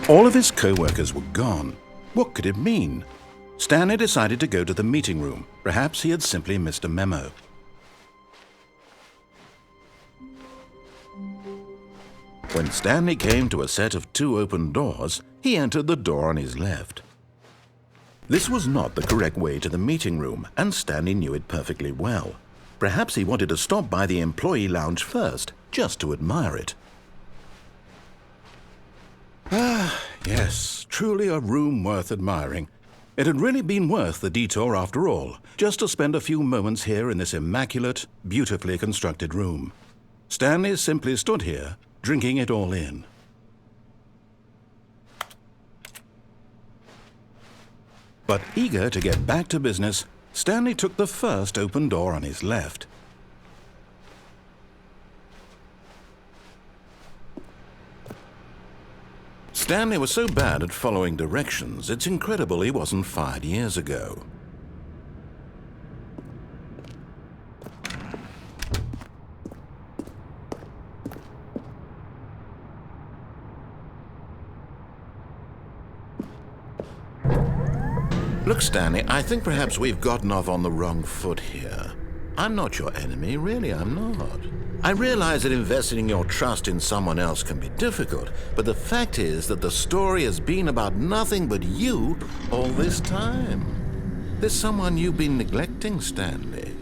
All of his co-workers were gone. What could it mean? Stanley decided to go to the meeting room. Perhaps he had simply missed a memo. When Stanley came to a set of 2 open doors, he entered the door on his left. This was not the correct way to the meeting room, and Stanley knew it perfectly well. Perhaps he wanted to stop by the employee lounge first, just to admire it. Ah, yes, truly a room worth admiring. It had really been worth the detour after all, just to spend a few moments here in this immaculate, beautifully constructed room. Stanley simply stood here, drinking it all in. But eager to get back to business, Stanley took the first open door on his left. Stanley was so bad at following directions, it's incredible he wasn't fired years ago. Look, Stanley, I think perhaps we've gotten off on the wrong foot here. I'm not your enemy, really, I'm not. I realize that investing your trust in someone else can be difficult, but the fact is that the story has been about nothing but you all this time. There's someone you've been neglecting, Stanley.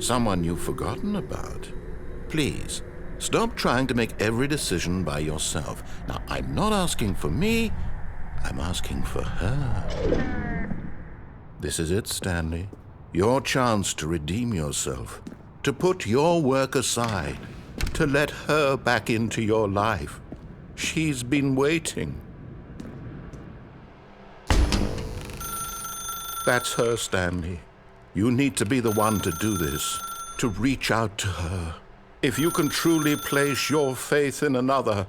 Someone you've forgotten about. Please, stop trying to make every decision by yourself. Now, I'm not asking for me, I'm asking for her. This is it, Stanley. Your chance to redeem yourself, to put your work aside, to let her back into your life. She's been waiting. That's her, Stanley. You need to be the one to do this, to reach out to her. If you can truly place your faith in another,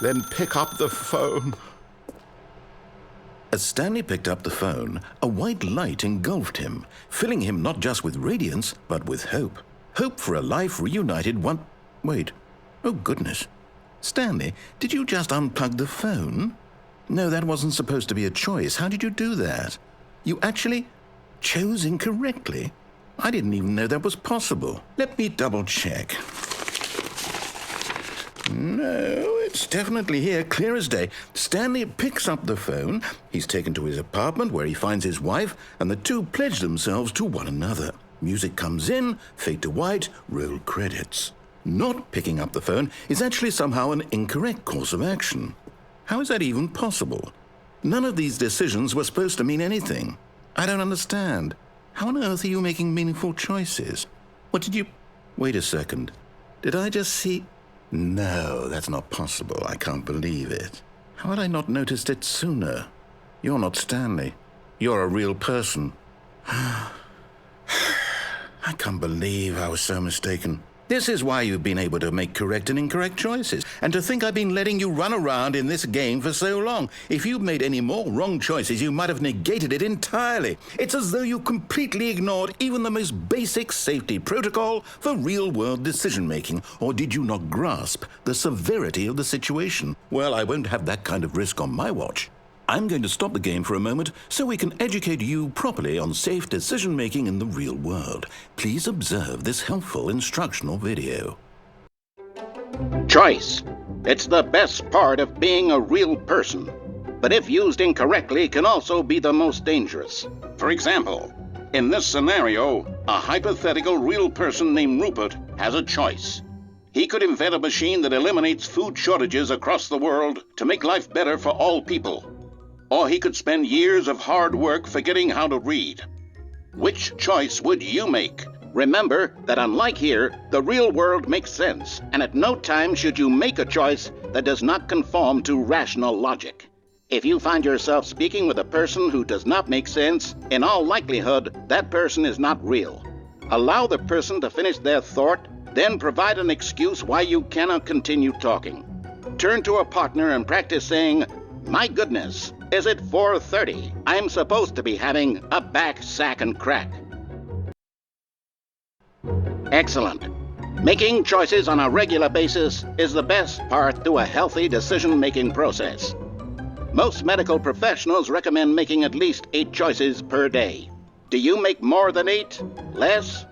then pick up the phone. As Stanley picked up the phone, a white light engulfed him, filling him not just with radiance, but with hope. Hope for a life reunited one... Wait. Oh, goodness. Stanley, did you just unplug the phone? No, that wasn't supposed to be a choice. How did you do that? You actually chose incorrectly? I didn't even know that was possible. Let me double-check. No, it's definitely here, clear as day. Stanley picks up the phone. He's taken to his apartment where he finds his wife, and the two pledge themselves to one another. Music comes in, fade to white, roll credits. Not picking up the phone is actually somehow an incorrect course of action. How is that even possible? None of these decisions were supposed to mean anything. I don't understand. How on earth are you making meaningful choices? What did you... Wait a second. Did I just see... No, that's not possible. I can't believe it. How had I not noticed it sooner? You're not Stanley. You're a real person. I can't believe I was so mistaken. This is why you've been able to make correct and incorrect choices. And to think I've been letting you run around in this game for so long. If you'd made any more wrong choices, you might have negated it entirely. It's as though you completely ignored even the most basic safety protocol for real-world decision-making. Or did you not grasp the severity of the situation? Well, I won't have that kind of risk on my watch. I'm going to stop the game for a moment so we can educate you properly on safe decision-making in the real world. Please observe this helpful instructional video. Choice. It's the best part of being a real person, but if used incorrectly can also be the most dangerous. For example, in this scenario, a hypothetical real person named Rupert has a choice. He could invent a machine that eliminates food shortages across the world to make life better for all people. Or he could spend years of hard work forgetting how to read. Which choice would you make? Remember that unlike here, the real world makes sense, and at no time should you make a choice that does not conform to rational logic. If you find yourself speaking with a person who does not make sense, in all likelihood, that person is not real. Allow the person to finish their thought, then provide an excuse why you cannot continue talking. Turn to a partner and practice saying, "My goodness, is it 4:30? I'm supposed to be having a back, sack, and crack." Excellent. Making choices on a regular basis is the best part to a healthy decision-making process. Most medical professionals recommend making at least 8 choices per day. Do you make more than 8? Less?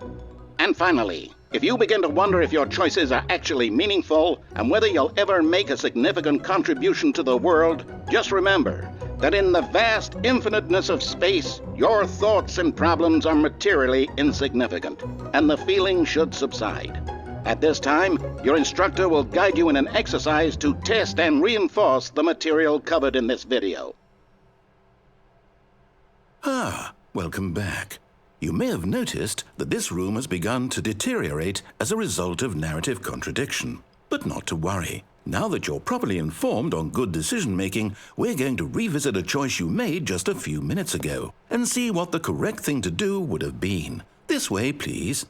And finally, if you begin to wonder if your choices are actually meaningful and whether you'll ever make a significant contribution to the world, just remember that in the vast infiniteness of space, your thoughts and problems are materially insignificant, and the feeling should subside. At this time, your instructor will guide you in an exercise to test and reinforce the material covered in this video. Welcome back. You may have noticed that this room has begun to deteriorate as a result of narrative contradiction. But not to worry. Now that you're properly informed on good decision-making, we're going to revisit a choice you made just a few minutes ago and see what the correct thing to do would have been. This way, please.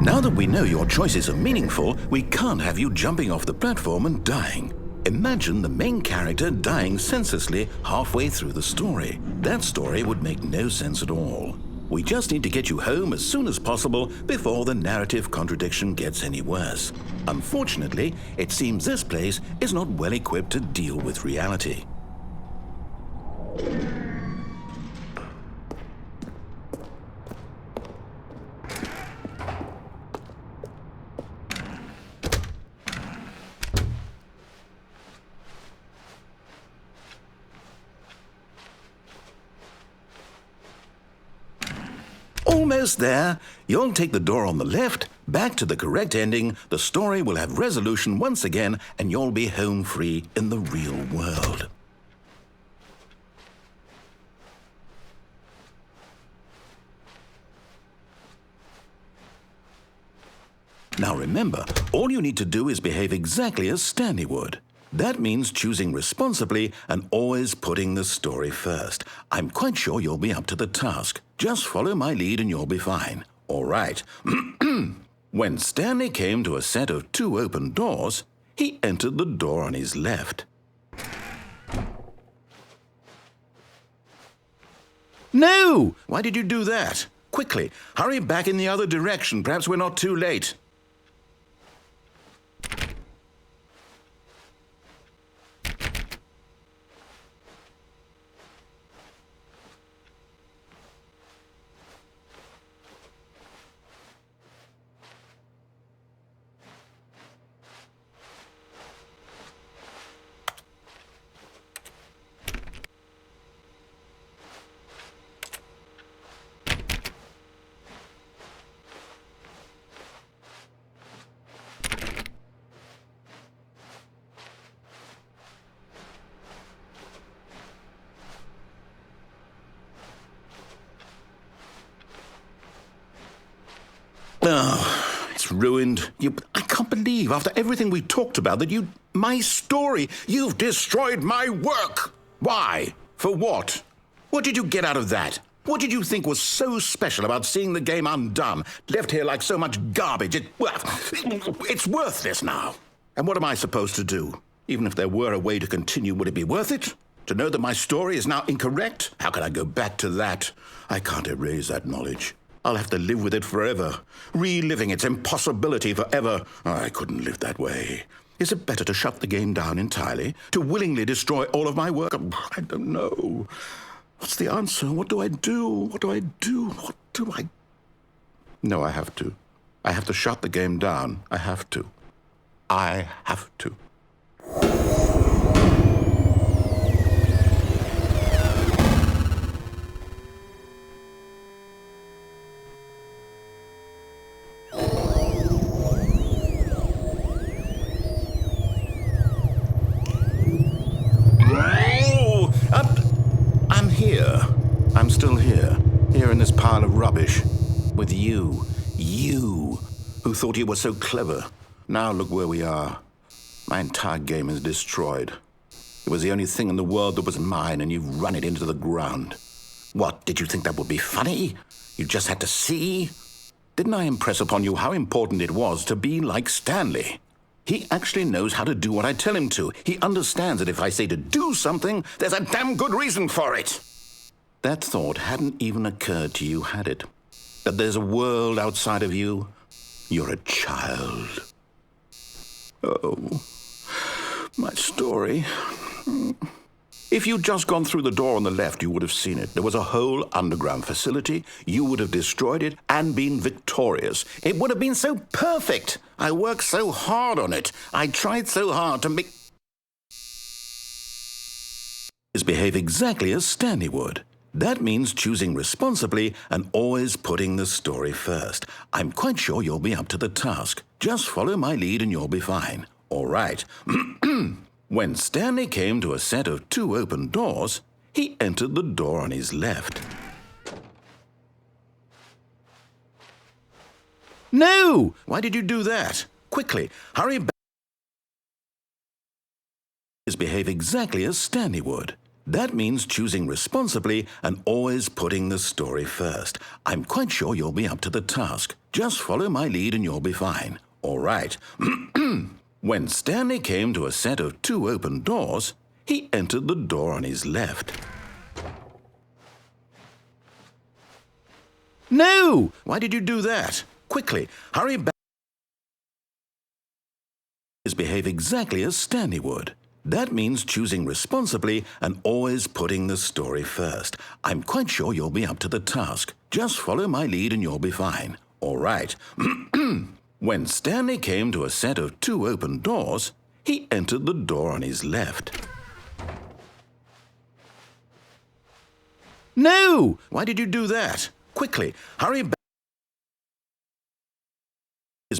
Now that we know your choices are meaningful, we can't have you jumping off the platform and dying. Imagine the main character dying senselessly halfway through the story. That story would make no sense at all. We just need to get you home as soon as possible before the narrative contradiction gets any worse. Unfortunately, it seems this place is not well equipped to deal with reality. Almost there. You'll take the door on the left, back to the correct ending, the story will have resolution once again, and you'll be home free in the real world. Now remember, all you need to do is behave exactly as Stanley would. That means choosing responsibly and always putting the story first. I'm quite sure you'll be up to the task. Just follow my lead and you'll be fine. All right. When Stanley came to a set of 2 open doors, he entered the door on his left. No! Why did you do that? Quickly, hurry back in the other direction. Perhaps we're not too late. Oh, it's ruined. I can't believe, after everything we talked about, that my story, you've destroyed my work. Why? For what? What did you get out of that? What did you think was so special about seeing the game undone, left here like so much garbage? It's worthless now. And what am I supposed to do? Even if there were a way to continue, would it be worth it? To know that my story is now incorrect? How can I go back to that? I can't erase that knowledge. I'll have to live with it forever, reliving its impossibility forever. I couldn't live that way. Is it better to shut the game down entirely? To willingly destroy all of my work? I don't know. What's the answer? What do I do? What do I do? What do I... No, I have to. I have to shut the game down. I have to. I have to. I'm still here in this pile of rubbish, with you, who thought you were so clever. Now look where we are. My entire game is destroyed. It was the only thing in the world that was mine, and you've run it into the ground. What, did you think that would be funny? You just had to see. Didn't I impress upon you how important it was to be like Stanley? He actually knows how to do what I tell him to. He understands that if I say to do something, there's a damn good reason for it. That thought hadn't even occurred to you, had it? That there's a world outside of you? You're a child. Oh, my story. If you'd just gone through the door on the left, you would have seen it. There was a whole underground facility. You would have destroyed it and been victorious. It would have been so perfect. I worked so hard on it. I tried so hard to make... behave exactly as Stanley would. That means choosing responsibly and always putting the story first. I'm quite sure you'll be up to the task. Just follow my lead and you'll be fine. All right. When Stanley came to a set of 2 open doors, he entered the door on his left. No! Why did you do that? Quickly, hurry back. Behave exactly as Stanley would. That means choosing responsibly and always putting the story first. I'm quite sure you'll be up to the task. Just follow my lead and you'll be fine. All right. When Stanley came to a set of 2 open doors, he entered the door on his left. No! Why did you do that? Quickly, hurry back. Behave exactly as Stanley would. That means choosing responsibly and always putting the story first. I'm quite sure you'll be up to the task. Just follow my lead and you'll be fine. All right. When Stanley came to a set of 2 open doors, he entered the door on his left. No! Why did you do that? Quickly, hurry back.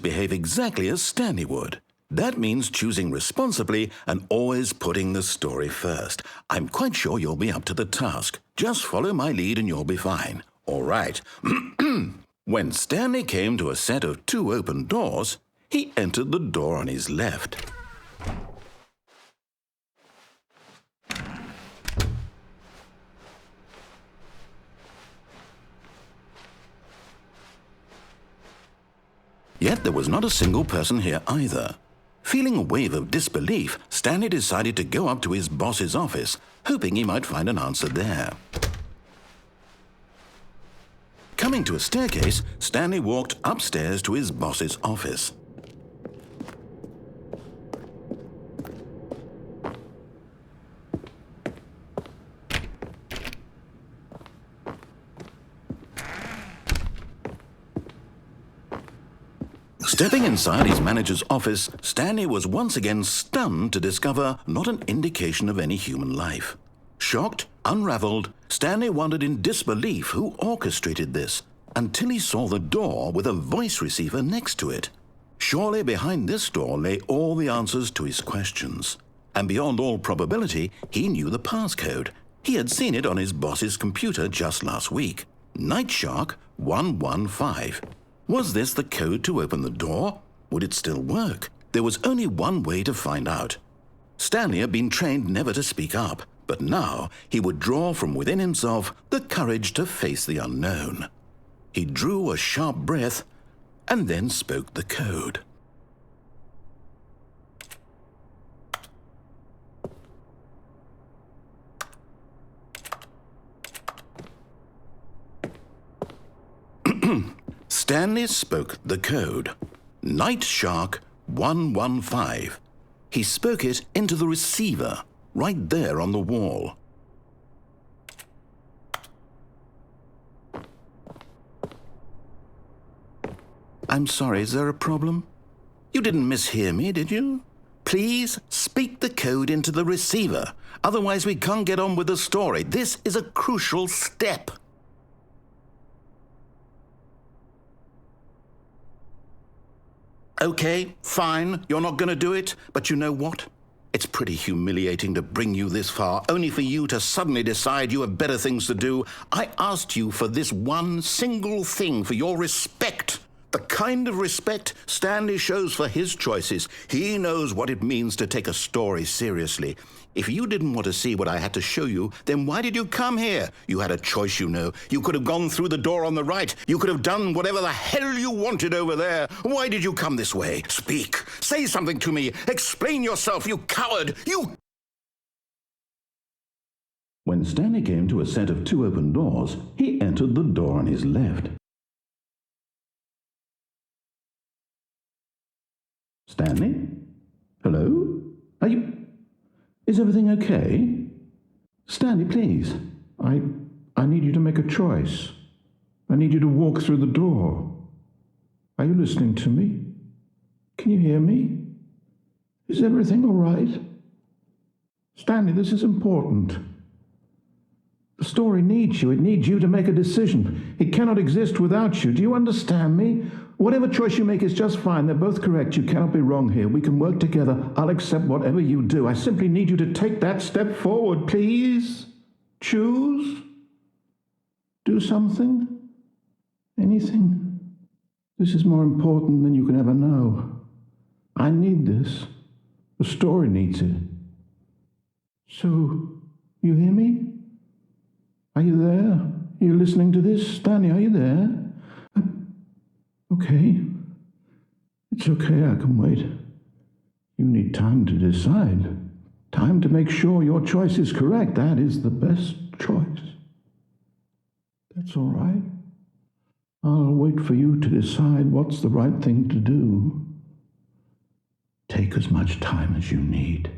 Behave exactly as Stanley would. That means choosing responsibly and always putting the story first. I'm quite sure you'll be up to the task. Just follow my lead and you'll be fine. All right. When Stanley came to a set of 2 open doors, he entered the door on his left. Yet there was not a single person here either. Feeling a wave of disbelief, Stanley decided to go up to his boss's office, hoping he might find an answer there. Coming to a staircase, Stanley walked upstairs to his boss's office. Stepping inside his manager's office, Stanley was once again stunned to discover not an indication of any human life. Shocked, unraveled, Stanley wondered in disbelief who orchestrated this, until he saw the door with a voice receiver next to it. Surely behind this door lay all the answers to his questions. And beyond all probability, he knew the passcode. He had seen it on his boss's computer just last week. Nightshark 115. Was this the code to open the door? Would it still work? There was only one way to find out. Stanley had been trained never to speak up, but now he would draw from within himself the courage to face the unknown. He drew a sharp breath and then spoke the code. Stanley spoke the code. Nightshark 115. He spoke it into the receiver, right there on the wall. I'm sorry, is there a problem? You didn't mishear me, did you? Please speak the code into the receiver. Otherwise, we can't get on with the story. This is a crucial step. Okay, fine, you're not going to do it, but you know what? It's pretty humiliating to bring you this far, only for you to suddenly decide you have better things to do. I asked you for this one single thing, for your respect. The kind of respect Stanley shows for his choices. He knows what it means to take a story seriously. If you didn't want to see what I had to show you, then why did you come here? You had a choice, you know. You could have gone through the door on the right. You could have done whatever the hell you wanted over there. Why did you come this way? Speak. Say something to me. Explain yourself, you coward. You... When Stanley came to a set of 2 open doors, he entered the door on his left. Stanley? Hello? Are you... Is everything okay? Stanley, please. I need you to make a choice. I need you to walk through the door. Are you listening to me? Can you hear me? Is everything all right? Stanley, this is important. The story needs you. It needs you to make a decision. It cannot exist without you. Do you understand me? Whatever choice you make is just fine. They're both correct. You cannot be wrong here. We can work together. I'll accept whatever you do. I simply need you to take that step forward, please. Choose. Do something. Anything. This is more important than you can ever know. I need this. The story needs it. So, you hear me? Are you there? Are you listening to this? Stanley, are you there? Okay. It's okay, I can wait. You need time to decide. Time to make sure your choice is correct. That is the best choice. That's all right. I'll wait for you to decide what's the right thing to do. Take as much time as you need.